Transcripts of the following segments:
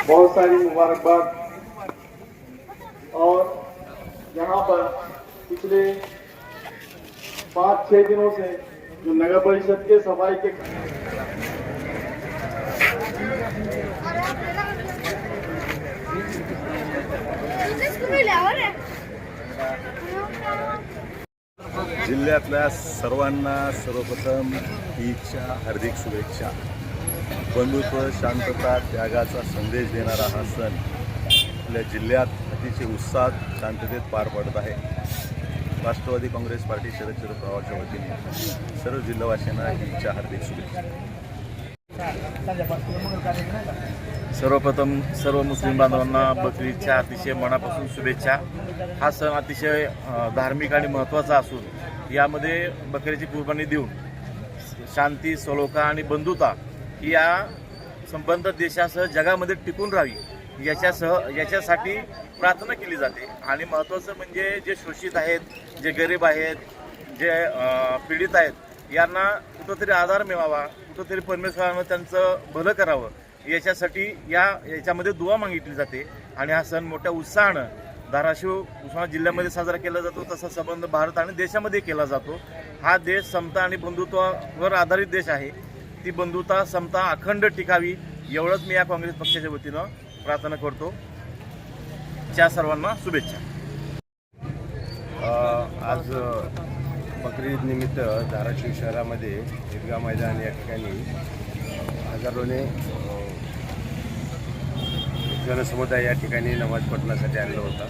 बहुत सारी मुबारकबाद। और यहाँ पर पिछले 5-6 दिनों से जो नगर परिषद के सफाई के जिल्ह्यातल्या सर्वांना सर्वप्रथम ईदच्या हार्दिक शुभेच्छा। बंधुत्व, शांतता, त्यागाचा संदेश देणारा हा सण आपल्या जिल्ह्यात अतिशय उत्साहात, शांततेत पार पडत आहे। राष्ट्रवादी काँग्रेस पार्टी शरदचंद्र पवारच्या वतीने सर्व जिल्हावासीयांना ईदच्या हार्दिक शुभेच्छा। सर्वप्रथम सर्व मुस्लिम बांधवांना बकरीदच्या अतिशय मनापासून शुभेच्छा। हा सण अतिशय धार्मिक आणि महत्त्वाचा असून यामध्ये बकरीची कुर्बानी देऊन शांती, सलोखा आणि बंधुता ही या संबंध देशासह जगामध्ये टिकून राहावी याच्यासाठी प्रार्थना केली जाते। आणि महत्त्वाचं म्हणजे जे शोषित आहेत, जे गरीब आहेत, जे पीडित आहेत, यांना कुठंतरी आधार मिळावा, कुठंतरी परमेश्वरानं त्यांचं भलं करावं याच्यासाठी याच्यामध्ये दुआ मागितली जाते। आणि हा सण मोठ्या उत्साहानं धाराशिव उस्मानाबाद जिल्ह्यामध्ये साजरा केला जातो। तसा संबंध भारत आणि देशामध्ये केला जातो। हा देश समता आणि बंधुत्वावर आधारित देश आहे। ती बंधुता, समता अखंड टिकावी एवढंच मी या काँग्रेस पक्षाच्या वतीनं प्रार्थना करतो। त्या सर्वांना शुभेच्छा। आज बकरी ईद निमित्त धाराशिव शहरामध्ये ईदगाह मैदान या ठिकाणी हजारोने जनसमुदाय या ठिकाणी नमाज पठणासाठी आलेला होता।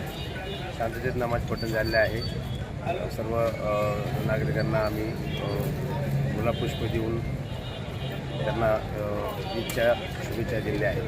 शांततेत नमाज पठण झालेले आहे। सर्व नागरिकांना आम्ही गुलाबपुष्प देऊन त्यांना ईदच्या शुभेच्छा दिल्या आहेत।